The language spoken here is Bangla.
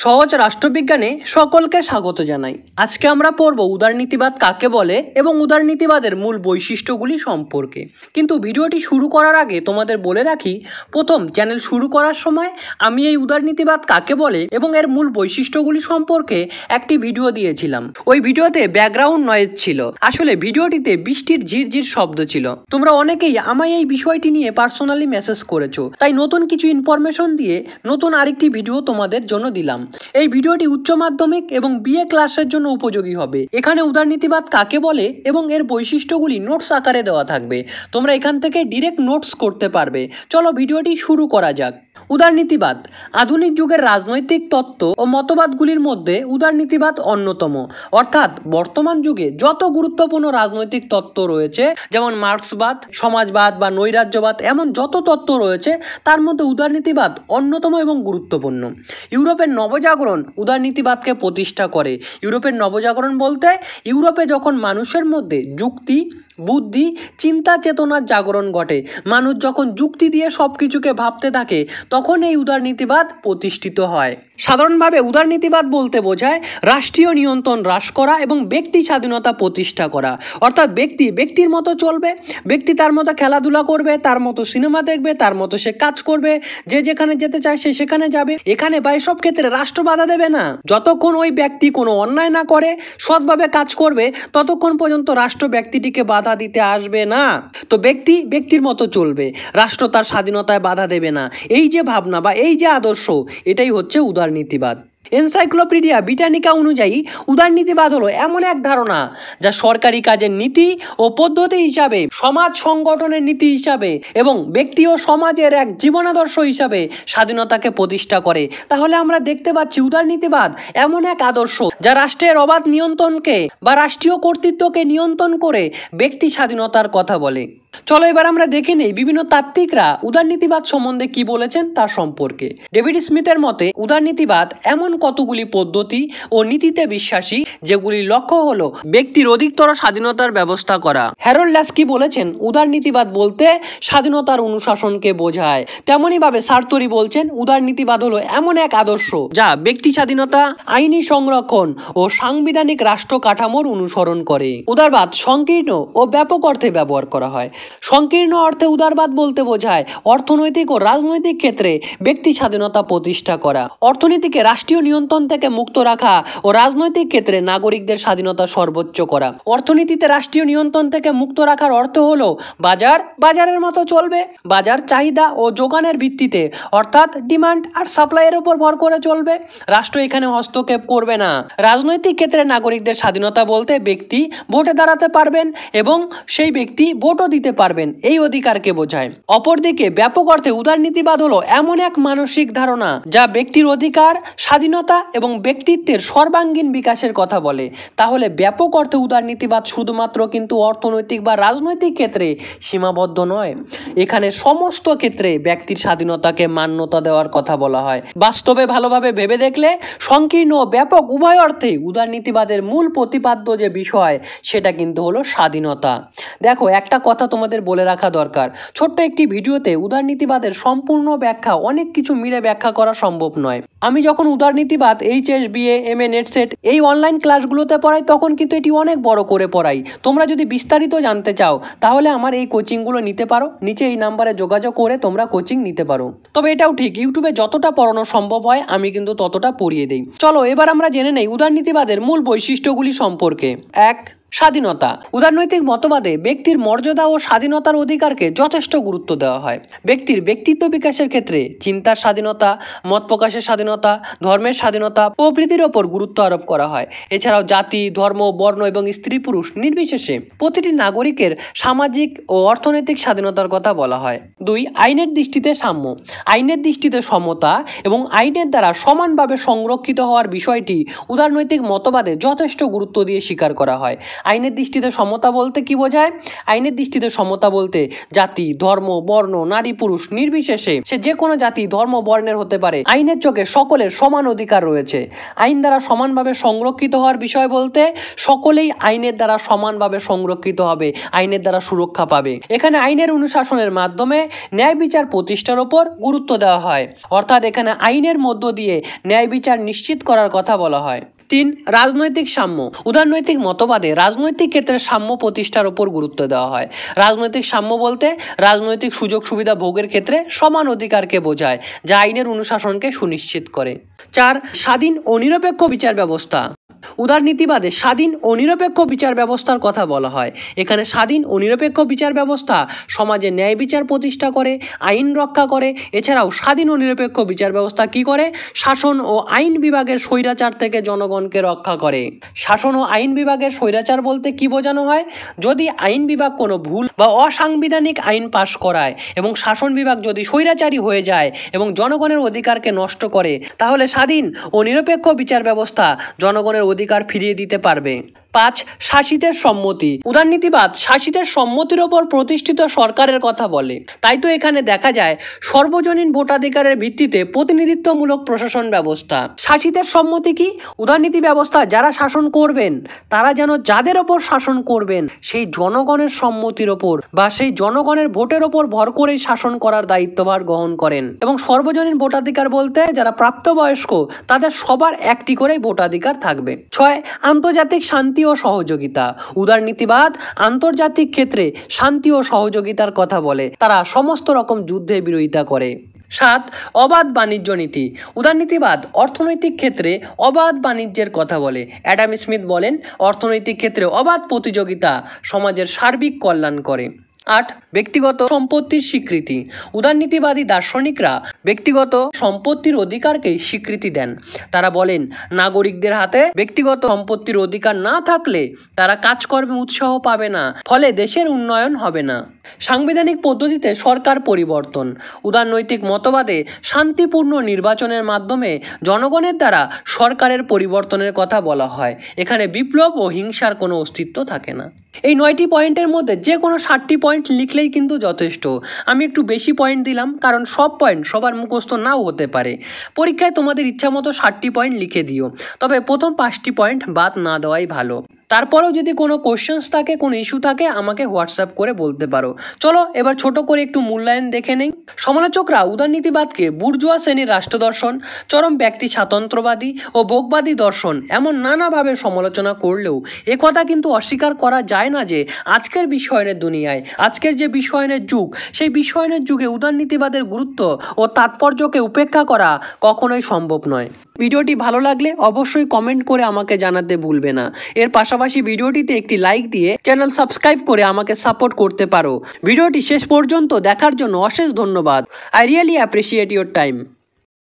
সহজ রাষ্ট্রবিজ্ঞানে সকলকে স্বাগত জানাই। আজকে আমরা পড়ব উদারনীতিবাদ কাকে বলে এবং উদারনীতিবাদের মূল বৈশিষ্ট্যগুলি সম্পর্কে। কিন্তু ভিডিওটি শুরু করার আগে তোমাদের বলে রাখি, প্রথম চ্যানেল শুরু করার সময় আমি এই উদারনীতিবাদ কাকে বলে এবং এর মূল বৈশিষ্ট্যগুলি সম্পর্কে একটি ভিডিও দিয়েছিলাম। ওই ভিডিওতে ব্যাকগ্রাউন্ড নয়েজ ছিল, আসলে ভিডিওটিতে বৃষ্টির ঝিরঝির শব্দ ছিল। তোমরা অনেকেই আমায় এই বিষয়টি নিয়ে পার্সোনালি মেসেজ করেছো, তাই নতুন কিছু ইনফরমেশন দিয়ে নতুন আরেকটি ভিডিও তোমাদের জন্য দিলাম। এই ভিডিওটি উচ্চ মাধ্যমিক এবং বিএ ক্লাসের জন্য উপযোগী হবে। এখানে উদারনীতিবাদ কাকে বলে এবং এর বৈশিষ্ট্যগুলি নোটস আকারে দেওয়া থাকবে, তোমরা এখান থেকে ডিরেক্ট নোটস করতে পারবে। চলো ভিডিওটি শুরু করা যাক। উদারনীতিবাদ আধুনিক যুগের রাজনৈতিক তত্ত্ব ও মতবাদগুলির মধ্যে উদারনীতিবাদ অন্যতম। অর্থাৎ বর্তমান যুগে যত গুরুত্বপূর্ণ রাজনৈতিক তত্ত্ব রয়েছে, যেমন মার্ক্সবাদ, সমাজবাদ বা নৈরাজ্যবাদ, এমন যত তত্ত্ব রয়েছে তার মধ্যে উদারনীতিবাদ অন্যতম এবং গুরুত্বপূর্ণ। ইউরোপের নবজাগরণ উদারনীতিবাদকে প্রতিষ্ঠা করে। ইউরোপের নবজাগরণ বলতে ইউরোপে যখন মানুষের মধ্যে যুক্তি, বুদ্ধি, চিন্তা চেতনার জাগরণ ঘটে, মানুষ যখন যুক্তি দিয়ে সব কিছুকে ভাবতে থাকে, তখন এই উদারনীতিবাদ প্রতিষ্ঠিত হয়। সাধারণভাবে উদারনীতিবাদ বলতে বোঝায় রাষ্ট্রীয় নিয়ন্ত্রণ হ্রাস করা এবং ব্যক্তি স্বাধীনতা প্রতিষ্ঠা করা। অর্থাৎ ব্যক্তির মতো চলবে, ব্যক্তি তার মতো খেলাধুলা করবে, তার মতো সিনেমা দেখবে, তার মতো সে কাজ করবে, যে যেখানে যেতে চায় সে সেখানে যাবে। এখানে বা এসব ক্ষেত্রে রাষ্ট্র বাধা দেবে না। যতক্ষণ ওই ব্যক্তি কোনো অন্যায় না করে, সৎভাবে কাজ করবে, ততক্ষণ পর্যন্ত রাষ্ট্র ব্যক্তিটিকে বাধা দিতে আসবে না। তো ব্যক্তির মতো চলবে, রাষ্ট্র তার স্বাধীনতায় বাধা দেবে না। এই যে ভাবনা বা এই যে আদর্শ, এটাই হচ্ছে উদারনীতিবাদ। এনসাইক্লোপিডিয়া ব্রিটানিকা অনুযায়ী উদারনীতিবাদ হলো এমন এক ধারণা যা সরকারি কাজের নীতি ও পদ্ধতি হিসাবে, সমাজ সংগঠনের নীতি হিসাবে এবং ব্যক্তি ও সমাজের এক জীবনাদর্শ হিসাবে স্বাধীনতাকে প্রতিষ্ঠা করে। তাহলে আমরা দেখতে পাচ্ছি উদারনীতিবাদ এমন এক আদর্শ যা রাষ্ট্রের অবাধ নিয়ন্ত্রণকে বা রাষ্ট্রীয় কর্তৃত্বকে নিয়ন্ত্রণ করে ব্যক্তি স্বাধীনতার কথা বলে। চলো এবার আমরা দেখে নেই বিভিন্ন তাত্ত্বিকরা উদারনীতিবাদ সম্বন্ধে কি বলেছেন তার সম্পর্কে। ডেভিড স্মিথের মতে উদারনীতিবাদ এমন কতগুলি পদ্ধতি ও নীতিতে বিশ্বাসী যেগুলির লক্ষ্য হলো ব্যক্তির অধিকতর স্বাধীনতার ব্যবস্থা করা। হ্যারল্ড ল্যাস্কি বলেছেন উদারনীতিবাদ বলতে স্বাধীনতার অনুশাসনকে বোঝায়। তেমনি ভাবে সার্তরি বলছেন উদারনীতিবাদ হলো এমন এক আদর্শ যা ব্যক্তি স্বাধীনতা, আইনি সংরক্ষণ ও সাংবিধানিক রাষ্ট্র কাঠামোর অনুসরণ করে। উদারবাদ সংকীর্ণ ও ব্যাপক অর্থে ব্যবহার করা হয়। সংকীর্ণ অর্থে উদারবাদ বলতে বোঝায় অর্থনৈতিক ও রাজনৈতিক ক্ষেত্রে ব্যক্তি স্বাধীনতা প্রতিষ্ঠা করা, অর্থনীতিকে রাষ্ট্রীয় নিয়ন্ত্রণ থেকে মুক্ত রাখা ও রাজনৈতিক ক্ষেত্রে নাগরিকদের স্বাধীনতা সর্বোচ্চ করা। অর্থনীতিতে রাষ্ট্রীয় নিয়ন্ত্রণ থেকে মুক্ত রাখার অর্থ হলো বাজারের মতো চলবে, বাজার চাহিদা ও যোগানের ভিত্তিতে, অর্থাৎ ডিমান্ড আর সাপ্লাইয়ের উপর ভর করে চলবে, রাষ্ট্র এখানে হস্তক্ষেপ করবে না। রাজনৈতিক ক্ষেত্রে নাগরিকদের স্বাধীনতা বলতে ব্যক্তি ভোটে দাঁড়াতে পারবেন এবং সেই ব্যক্তি ভোটও দিতে পারবেন, এই অধিকারকে বোঝায়। অপরদিকে ব্যাপক অর্থে উদারনীতিবাদ হলো এমন এক মানসিক ধারণা যা ব্যক্তির অধিকার, স্বাধীনতা এবং ব্যক্তিত্বের সর্বাঙ্গীন বিকাশের কথা বলে। তাহলে ব্যাপক অর্থে উদারনীতিবাদ শুধুমাত্র কিন্তু অর্থনৈতিক বা রাজনৈতিক ক্ষেত্রে সীমাবদ্ধ নয়, এখানে সমস্ত ক্ষেত্রে ব্যক্তির স্বাধীনতাকে মান্যতা দেওয়ার কথা বলা হয়। বাস্তবে ভালোভাবে ভেবে দেখলে সংকীর্ণ ও ব্যাপক উভয় অর্থে উদারনীতিবাদের মূল প্রতিপাদ্য যে বিষয় সেটা কিন্তু হলো স্বাধীনতা। দেখো, একটা কথা তোমাদের বলে রাখা দরকার, ছোট্ট একটি ভিডিওতে উদারনীতিবাদের সম্পূর্ণ ব্যাখ্যা অনেক কিছু মিলে ব্যাখ্যা করা সম্ভব নয়। আমি যখন উদারনীতিবাদ HS, BA, MA, NET SET এই অনলাইন ক্লাসগুলোতে পড়াই, তখন কিন্তু এটি অনেক বড় করে পড়াই। তোমরা যদি বিস্তারিত জানতে চাও তাহলে আমার এই কোচিংগুলো নিতে পারো, নিচে এই নাম্বারে যোগাযোগ করে তোমরা কোচিং নিতে পারো। তবে এটাও ঠিক, ইউটিউবে যতটা পড়ানো সম্ভব হয় আমি কিন্তু ততটা পড়িয়ে দিই। চলো এবার আমরা জেনে নেই উদারনীতিবাদের মূল বৈশিষ্ট্যগুলি সম্পর্কে। 1. স্বাধীনতা। উদারনৈতিক মতবাদে ব্যক্তির মর্যাদা ও স্বাধীনতার অধিকারকে যথেষ্ট গুরুত্ব দেওয়া হয়। ব্যক্তির ব্যক্তিত্ব বিকাশের ক্ষেত্রে চিন্তার স্বাধীনতা, মত প্রকাশের স্বাধীনতা, ধর্মের স্বাধীনতা প্রভৃতির ওপর গুরুত্ব আরোপ করা হয়। এছাড়াও জাতি, ধর্ম, বর্ণ এবং স্ত্রী পুরুষ নির্বিশেষে প্রতিটি নাগরিকের সামাজিক ও অর্থনৈতিক স্বাধীনতার কথা বলা হয়। 2. আইনের দৃষ্টিতে সাম্য। আইনের দৃষ্টিতে সমতা এবং আইনের দ্বারা সমানভাবে সংরক্ষিত হওয়ার বিষয়টি উদারনৈতিক মতবাদে যথেষ্ট গুরুত্ব দিয়ে স্বীকার করা হয়। আইনের দৃষ্টিতে সমতা বলতে কি বোঝায়? আইনের দৃষ্টিতে সমতা বলতে জাতি, ধর্ম, বর্ণ, নারী পুরুষ নির্বিশেষে সে যে কোনো জাতি, ধর্ম, বর্ণের হতে পারে, আইনের চোখে সকলের সমান অধিকার রয়েছে। আইন দ্বারা সমানভাবে সংরক্ষিত হওয়ার বিষয় বলতে সকলেই আইনের দ্বারা সমানভাবে সংরক্ষিত হবে, আইনের দ্বারা সুরক্ষা পাবে। এখানে আইনের অনুশাসনের মাধ্যমে ন্যায় বিচার প্রতিষ্ঠার ওপর গুরুত্ব দেওয়া হয়, অর্থাৎ এখানে আইনের মধ্য দিয়ে ন্যায় বিচার নিশ্চিত করার কথা বলা হয়। 3. রাজনৈতিক সাম্য। উদারনৈতিক মতবাদে রাজনৈতিক ক্ষেত্রে সাম্য প্রতিষ্ঠার উপর গুরুত্ব দেওয়া হয়। রাজনৈতিক সাম্য বলতে রাজনৈতিক সুযোগ সুবিধা ভোগের ক্ষেত্রে সমান অধিকারকে বোঝায়, যা আইনের অনুশাসনকে সুনিশ্চিত করে। 4. স্বাধীন ও নিরপেক্ষ বিচার ব্যবস্থা। উদারনীতিবাদে স্বাধীন ও নিরপেক্ষ বিচার ব্যবস্থার কথা বলা হয়। এখানে স্বাধীন ও নিরপেক্ষ বিচার ব্যবস্থা সমাজে ন্যায় বিচার প্রতিষ্ঠা করে, আইন রক্ষা করে। এছাড়াও স্বাধীন ও নিরপেক্ষ বিচার ব্যবস্থা কি করে? শাসন ও আইন বিভাগের স্বৈরাচার থেকে জনগণকে রক্ষা করে। শাসন ও আইন বিভাগের স্বৈরাচার বলতে কি বোঝানো হয়? যদি আইন বিভাগ কোনো ভুল বা অসাংবিধানিক আইন পাশ করায় এবং শাসন বিভাগ যদি স্বৈরাচারী হয়ে যায় এবং জনগণের অধিকারকে নষ্ট করে, তাহলে স্বাধীন ও নিরপেক্ষ বিচার ব্যবস্থা জনগণের অধিকার ফিরিয়ে দিতে পারবে। 5. শাসিতের সম্মতি। উদারনীতিবাদ শাসিতের সম্মতির ওপর প্রতিষ্ঠিত সরকারের কথা বলে। তাই তো এখানে দেখা যায় সর্বজনীন ভোটাধিকারের ভিত্তিতে প্রতিনিধিত্বমূলক প্রশাসন ব্যবস্থা। শাসিতের সম্মতি কি? উদারনীতি ব্যবস্থা যারা শাসন করবেন তারা যেন যাদের ওপর শাসন করবেন সেই জনগণের সম্মতির ওপর বা সেই জনগণের ভোটের ওপর ভর করেই শাসন করার দায়িত্বভার গ্রহণ করেন। এবং সর্বজনীন ভোটাধিকার বলতে যারা প্রাপ্তবয়স্ক তাদের সবার একটি করেই ভোটাধিকার থাকবে। 6. আন্তর্জাতিক শান্তি ও সহযোগিতা। উদারনীতিবাদ আন্তর্জাতিক ক্ষেত্রে শান্তি ও সহযোগিতার কথা বলে, তারা সমস্ত রকম যুদ্ধের বিরোধিতা করে। 7. অবাধ বাণিজ্য নীতি। উদারনীতিবাদ অর্থনৈতিক ক্ষেত্রে অবাধ বাণিজ্যের কথা বলে। অ্যাডাম স্মিথ বলেন, অর্থনৈতিক ক্ষেত্রে অবাধ প্রতিযোগিতা সমাজের সার্বিক কল্যাণ করে। 8. ব্যক্তিগত সম্পত্তির স্বীকৃতি। উদারনীতিবাদী দার্শনিকরা ব্যক্তিগত সম্পত্তির অধিকারকে স্বীকৃতি দেন। তারা বলেন, নাগরিকদের হাতে ব্যক্তিগত সম্পত্তির অধিকার না থাকলে তারা কাজকর্মে উৎসাহ পাবে না, ফলে দেশের উন্নয়ন হবে না। সাংবিধানিক পদ্ধতিতে সরকার পরিবর্তন। উদারনৈতিক মতবাদে শান্তিপূর্ণ নির্বাচনের মাধ্যমে জনগণের দ্বারা সরকারের পরিবর্তনের কথা বলা হয়। এখানে বিপ্লব ও হিংসার কোনো অস্তিত্ব থাকে না। এই 9টি পয়েন্টের মধ্যে যে কোনো 7টি পয়েন্ট লিখলেই কিন্তু যথেষ্ট। আমি একটু বেশি পয়েন্ট দিলাম কারণ সব পয়েন্ট সবার মুখস্থ নাও হতে পারে। পরীক্ষায় তোমাদের ইচ্ছা মতো 7টি পয়েন্ট লিখে দিও, তবে প্রথম 5টি পয়েন্ট বাদ না দেওয়াই ভালো। তারপরেও যদি কোনো কোশ্চেন্স থাকে, কোনো ইস্যু থাকে, আমাকে হোয়াটসঅ্যাপ করে বলতে পারো। চলো এবার ছোট করে একটু মূল্যায়ন দেখে নেই। সমালোচকরা উদারনীতিবাদকে বুর্জোয়া শ্রেণীর রাষ্ট্রদর্শন, চরম ব্যক্তি স্বাতন্ত্র্যবাদী ও ভোগবাদী দর্শন এমন নানাভাবে সমালোচনা করলেও একথা কিন্তু অস্বীকার করা যায় না যে আজকের বিশ্বায়নের দুনিয়ায়, আজকের যে বিশ্বায়নের যুগ, সেই বিশ্বায়নের যুগে উদারনীতিবাদের গুরুত্ব ও তাৎপর্যকে উপেক্ষা করা কখনোই সম্ভব নয়। ভিডিওটি ভালো লাগলে অবশ্যই কমেন্ট করে আমাকে জানাতে ভুলবে না। এর পাশাপাশি ভিডিওটিতে একটি লাইক দিয়ে চ্যানেল সাবস্ক্রাইব করে আমাকে সাপোর্ট করতে পারো। ভিডিওটি শেষ পর্যন্ত দেখার জন্য অশেষ ধন্যবাদ। I really appreciate your time.